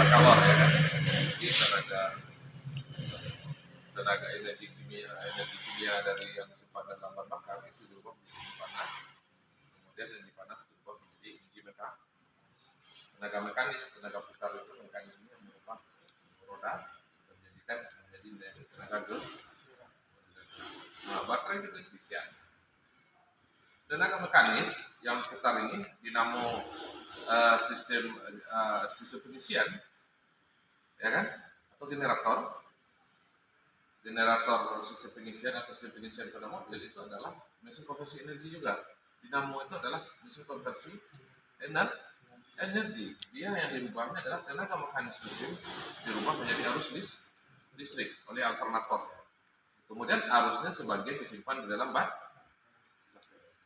kalor ya kan. Jadi tenaga energi kimia dari yang disimpan dalam bahan bakar itu dirubah menjadi panas, kemudian energi panas dirubah menjadi energi tenaga mekanis, tenaga putar itu mekanisme yang merubah roda menjadi tenaga gerak. Nah, baterai juga demikian. Tenaga mekanis yang putar ini dinamo sistem pengisian, ya kan, atau generator sistem pengisian atau sistem pengisian pada mobil itu adalah mesin konversi energi juga. Dinamo itu adalah mesin konversi energi. Dia yang dirubahnya adalah tenaga mekanis mesin dirubah menjadi arus listrik oleh alternator. Kemudian arusnya sebagian disimpan di dalam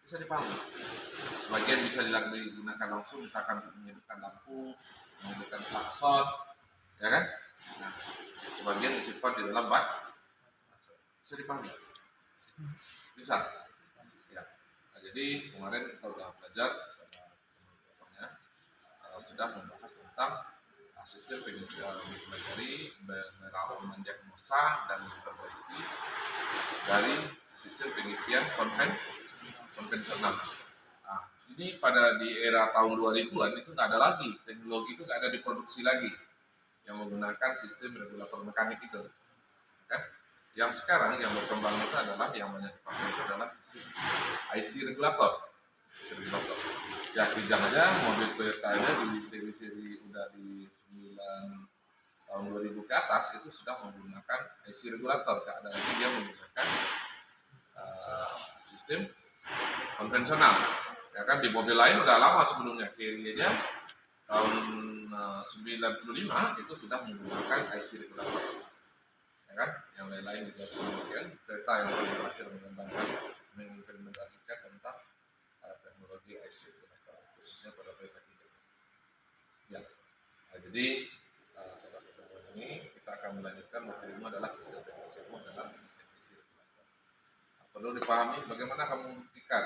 bisa dipahami. Sebagian bisa digunakan langsung, misalkan menyalakan lampu, menyalakan klakson, ya kan? Nah, sebagian disimpan di dalam bisa dipahami. Bisa. Ya. Nah, jadi kemarin kita sudah belajar sudah membahas tentang sistem pengisian mempelajari, mendiagnosa dan memperbaiki dari sistem pengisian konvensional. Nah, ini di era tahun 2000-an itu nggak ada lagi, teknologi itu nggak ada diproduksi lagi yang menggunakan sistem regulator mekanik itu. Kan? Yang sekarang yang berkembang itu adalah yang banyak dipakai itu adalah sistem IC regulator. Ya, kijang aja mobil Toyota-nya di seri udah di 9 tahun 2000 ke atas itu sudah menggunakan IC regulator. Ada lagi dia menggunakan sistem konvensional. Ya kan, di mobil lain udah lama sebelumnya, Carry-nya tahun 95 itu sudah menggunakan IC regulator. Ya kan, yang lain-lain juga demikian. Toyota yang paling terakhir mengimplementasikan tentang teknologi IC regulator, khususnya pada Toyota kita. Ya, nah, jadi pada pertemuan ini kita akan melanjutkan materimu adalah sistem pengisian dalam IC regulator. Nah, perlu dipahami bagaimana kamu membuktikan,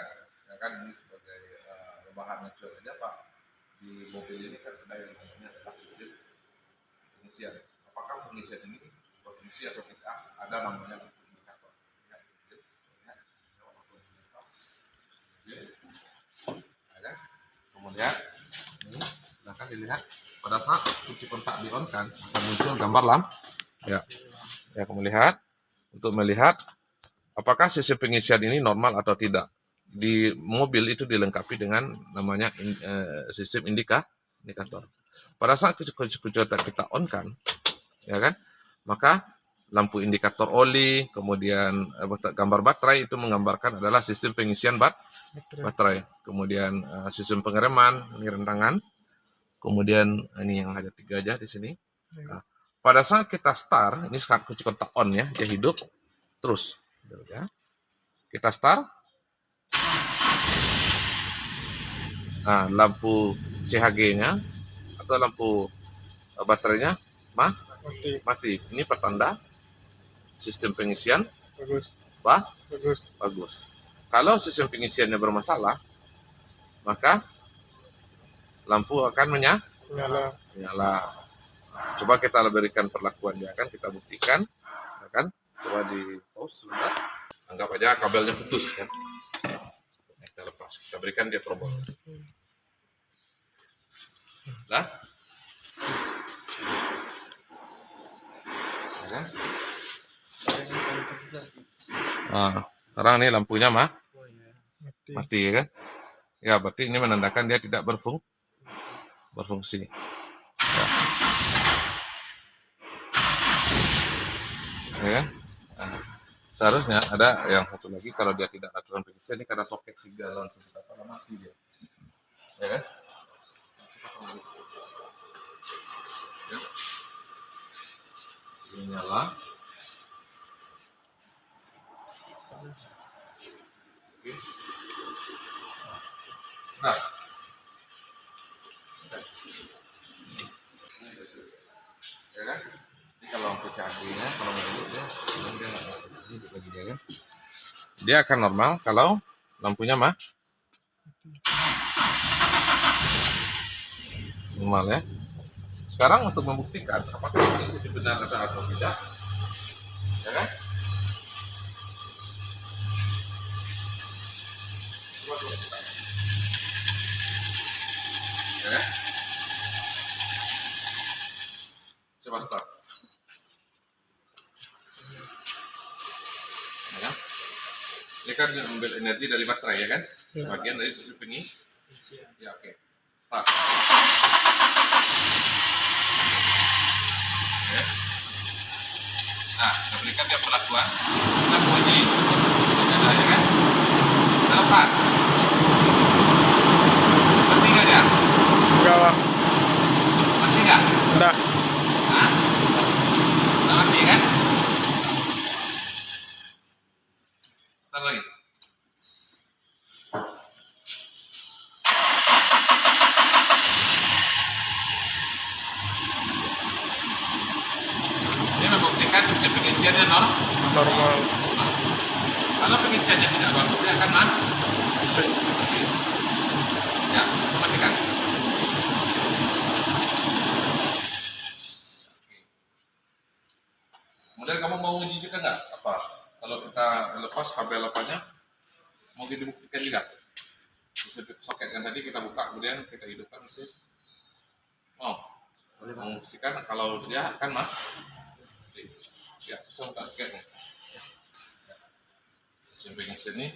ya kan, ini sebagai bahan acuan aja Pak. Di mobil ini kan ada yang namanya adalah sistem pengisian. Apakah pengisian ini berfungsi atau tidak? Ada namanya indikator. Ada. Kemudian ini silahkan dilihat pada saat kunci kontak di on kan akan muncul gambar lampu. Ya, kamu lihat untuk melihat apakah sistem pengisian ini normal atau tidak. Di mobil itu dilengkapi dengan namanya sistem indikator. Pada saat kunci kontak kita on kan, ya kan, maka lampu indikator oli, kemudian gambar baterai itu menggambarkan adalah sistem pengisian baterai. Kemudian sistem pengereman, ini rentangan. Kemudian ini yang ada 3 aja di sini. Nah, pada saat kita start, ini saat kunci kontak on ya, dia hidup terus. Ya. Kita start. Nah, lampu CHG-nya atau lampu baterainya mati. Ini pertanda sistem pengisian bagus. Kalau sistem pengisiannya bermasalah, maka lampu akan menyala. Coba kita berikan perlakuan dia kan, kita buktikan, ya kan? Coba di pause sebentar. Anggap aja kabelnya putus kan. Kita lepas, kita berikan dia terobos. Lah. Ya kan? Nah, sekarang ini lampunya mati ya kan? Ya, berarti ini menandakan dia tidak berfungsi. Ya kan? Nah, seharusnya ada yang satu lagi, kalau dia tidak aturan pengisian ini karena soket 3 lawan 1 mati dia. Ya kan? Ya. Ini nyala. Oke. Nah. Ya kan? Jadi kalau lampu CHG-nya kalau hidup dia akan normal kalau lampunya normal ya. Sekarang untuk membuktikan apakah ini benar atau tidak, ya kan? Coba dulu kita. Ya kan? Coba start. Ya kan? Ini kan mengambil energi dari baterai, ya kan? Sebagian dari sistem pengisian. Ya, oke. Start. Ya. Nah, kita berikan dia perlakuan. Kita bunyi, ada, ya kan? Lepas. Mati nggak dia? Enggak lah. Mati nggak? Enggak. Hah? Nggak mati kan? Start lagi. Ini membuktikan sistem pengisiannya Normal. Kalau pengisiannya tidak bagus, dia akan mati. Ya, matikan. Kemudian kamu mau uji juga nggak? Apa? Kalau kita lepas kabel apanya, mau dibuktikan juga? Sistem soket yang tadi kita buka, kemudian kita hidupkan mesin. Mau membuktikan kalau dia akan mati. Ya, bisa buka soketnya. Sistem pengisian ini,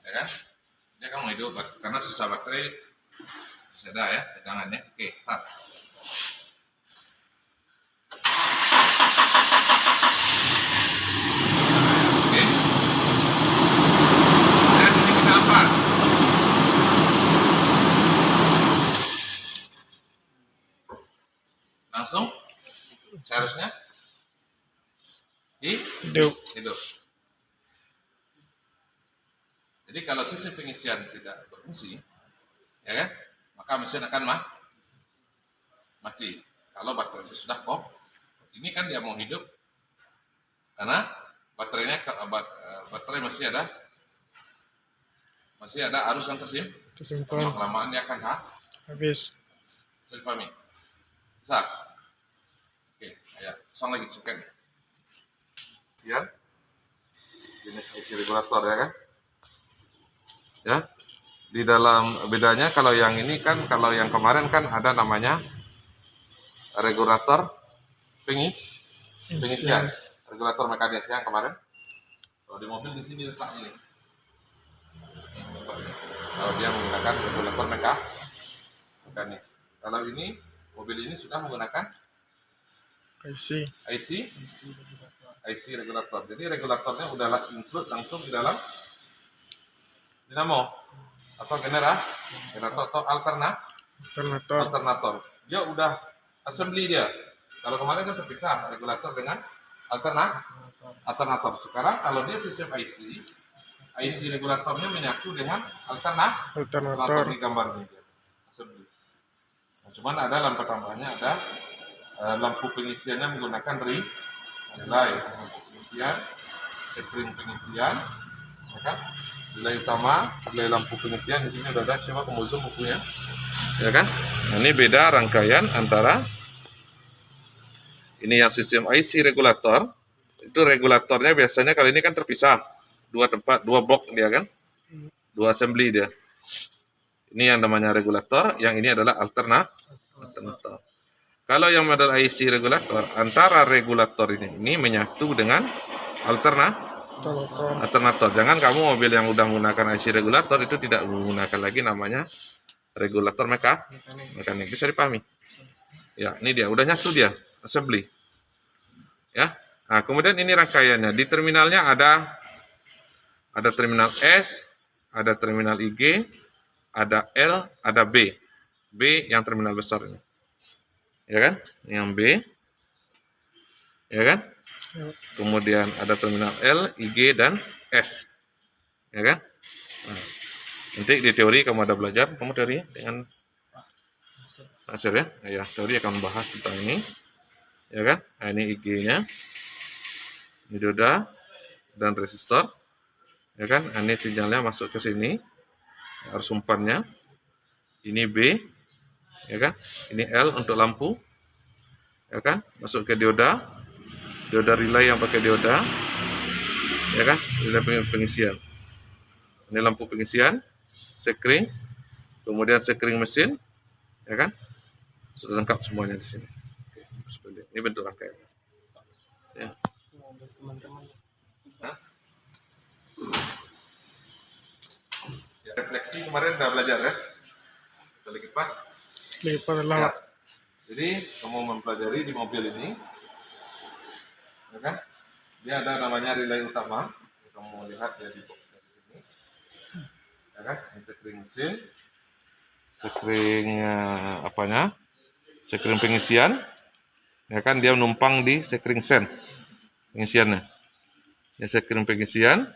ya kan? Dia akan mau hidup karena sisa baterai masih ada ya tegangannya. Oke, start. Oke. Dan ini kita lepas. Langsung seharusnya Hidup. hidup. Jadi kalau sistem pengisian tidak berfungsi, ya kan, maka mesin akan mati. Kalau baterai itu sudah kok, ini kan dia mau hidup karena baterainya baterai masih ada arus yang Tersimpan. lama-kelamaan dia akan Habis. bisa dipahami? Bisa? Oke, ya, pasang lagi soketnya. Ya, jenis IC regulator, ya kan? Ya, di dalam bedanya kalau yang ini kan, kalau yang kemarin kan ada namanya regulator pengisian, regulator mekanis yang kemarin. Kalau di mobil di sini letaknya nih. Kalau dia menggunakan regulator mekanis. Kalau ini mobil ini sudah menggunakan IC regulator. Jadi regulatornya udah include langsung di dalam dinamo atau generator atau alternator. Dia udah assembly dia. Kalau kemarin kan terpisah regulator dengan alternator. Sekarang kalau dia sistem IC regulatornya menyatu dengan alternator di gambarnya dia. Assembly. Nah, cuman ada lampu tambahnya, ada lampu pengisiannya menggunakan relay, lampu pengisian, spring pengisian, ya kan? Relay utama, relay lampu pengisian di sini udah ada. Coba kamu zoom bukunya, ya kan? Nah, ini beda rangkaian antara ini yang sistem IC regulator. Itu regulatornya biasanya kali ini kan terpisah, dua blok dia kan, dua assembly dia. Ini yang namanya regulator, yang ini adalah alternator. Kalau yang model IC regulator, antara regulator ini menyatu dengan alternator. Jangan kamu mobil yang udah menggunakan IC regulator itu tidak menggunakan lagi namanya regulator mekanik. Bisa dipahami? Ya, ini dia udah nyatu dia, assembly. Ya. Nah, kemudian ini rangkaiannya. Di terminalnya ada terminal S, ada terminal IG, ada L, ada B. B yang terminal besar ini. Ya kan? Yang B. Ya kan? Kemudian ada terminal L, IG, dan S. Ya kan? Nah, nanti di teori kamu ada belajar, kamu teori dengan hasil ya. Ya, teori akan membahas tentang ini. Ya kan? Nah, ini IG-nya. Ini dioda dan resistor. Ya kan? Nah, ini sinyalnya masuk ke sini. Arus umpannya. Ini B. ya kan? Ini L untuk lampu, ya kan? Masuk ke dioda relay yang pakai dioda, ya kan? Relay pengisian. Ini lampu pengisian, sekring, kemudian sekring mesin, ya kan? Sudah lengkap semuanya di sini. Ini bentuk rangkaian. Ya. Ya, refleksi kemarin udah belajar ya? Kita kipas. Lipat Ya. lama. Jadi kamu mempelajari di mobil ini, ya kan? Dia ada namanya relay utama. Kamu lihat ya di box di sini, ya kan? Ini sekring mesin, sekring apanya? Sekring pengisian, ya kan? Dia numpang di sekring sen pengisiannya. Ya, sekring pengisian,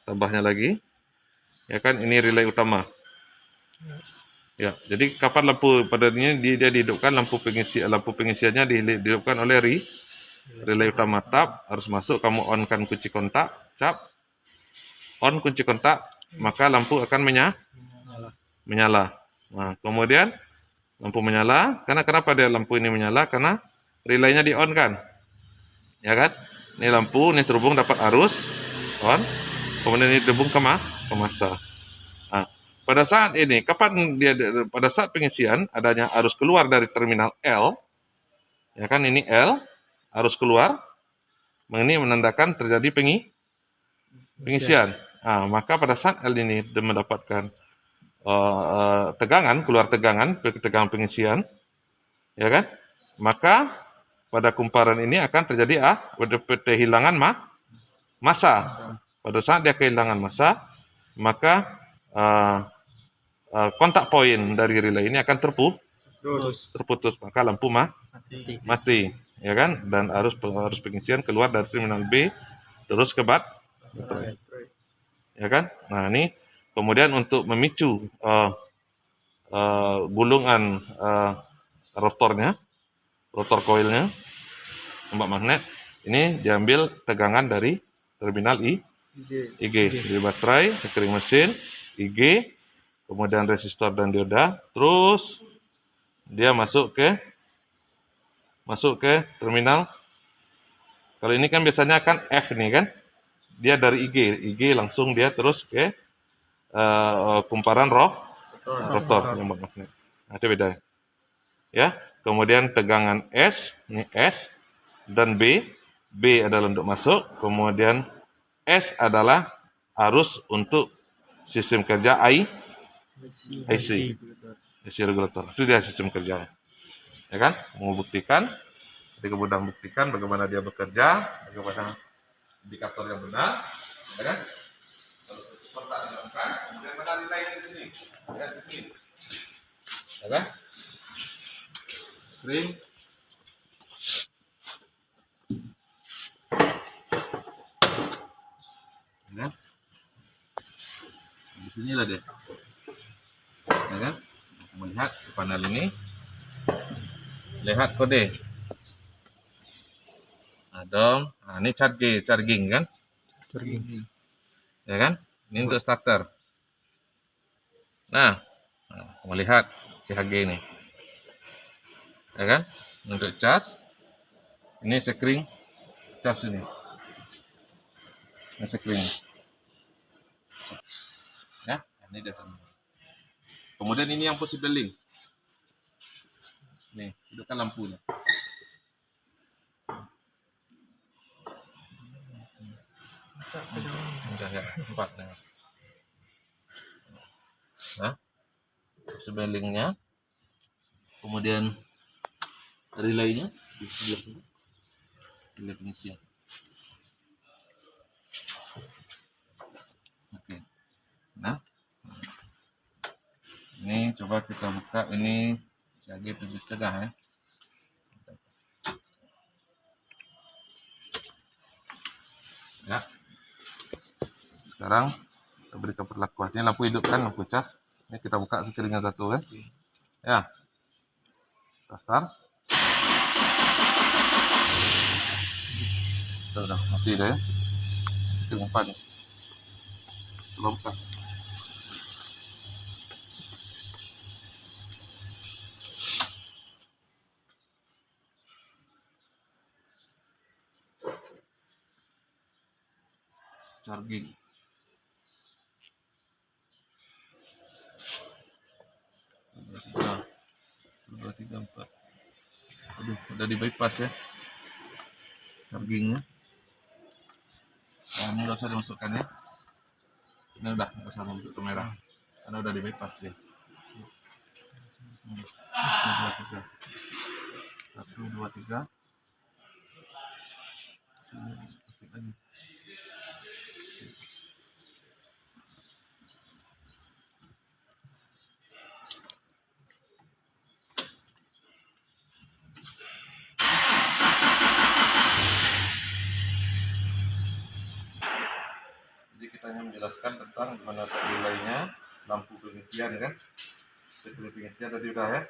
tambahnya lagi, ya kan? Ini relay utama. Ya, jadi kapan lampu pada ini dia dihidupkan, lampu pengisiannya dihidupkan oleh relay utama. Tap harus masuk, kamu on-kan kunci kontak, tap on kunci kontak, maka lampu akan menyala. Nah, kemudian lampu menyala. Kenapa dia lampu ini menyala? Karena relaynya di on kan, ya kan? Ini lampu, ini terhubung dapat arus on, kemudian ini terhubung ke massa. Nah, pada saat ini, pada saat pengisian adanya arus keluar dari terminal L, ya kan? Ini L, arus keluar, ini menandakan terjadi pengisian. Nah, maka pada saat L ini dia mendapatkan keluar tegangan pengisian, ya kan? Maka pada kumparan ini akan terjadi kehilangan massa. Pada saat dia kehilangan massa, maka kontak poin dari relay ini akan terputus, maka lampu mati, ya kan? Dan arus pengisian keluar dari terminal B terus ke baterai, ya kan? Nah, ini kemudian untuk memicu gulungan rotor koilnya, tombak magnet, ini diambil tegangan dari terminal IG, di baterai, sekring mesin, IG, kemudian resistor dan dioda, terus dia masuk ke terminal. Kalau ini kan biasanya kan F nih kan, dia dari IG langsung dia terus ke kumparan rotor tombak magnet. Nah, itu beda ya. Kemudian tegangan S, ini S, dan B adalah untuk masuk, kemudian S adalah arus untuk sistem kerja IC regulator. Itu dia sistem kerjanya, ya kan? Membuktikan, ketika mudah buktikan bagaimana dia bekerja, bagaimana indikator yang benar, ya kan? Kontak dilakukan, kemudian mana nilai di sini, ya di sini, ya kan? Ring. Ya. Di sinilah deh, ya kan? Melihat di panel ini, lihat kode. Nah, ini charging kan? Ya kan? Ini untuk starter. Nah, melihat CHG ini, ya kan? Untuk cas, ini sekring cas ini sekring. Ya, ini dia. Kemudian ini yang possible link. Nih, hidupkan lampunya. Ya, 4 nih. Nah, possible linknya. Kemudian relaynya di sebelah sini. Relay pengisian. Oke. Nah, ini coba kita buka ini CHG 17,5 ya. Ya. Sekarang kita berikan perlakuan. Ini lampu hidupkan, lampu cas. Ini kita buka sekringnya satu kan. Ya. Kita start. Udah mati dah ya. Sekring 4 nih. Belum buka. charging. Dua, tiga, empat. Aduh, udah di bypass ya chargingnya. Nah, ini nggak usah dimasukkan ya. Ini udah nggak usah masuk kamera karena udah di bypass dia. Satu, dua, tiga. Jadi kita hanya menjelaskan tentang gimana nilainya, lampu pengisian kan. Seperti pengisian tadi udah ya.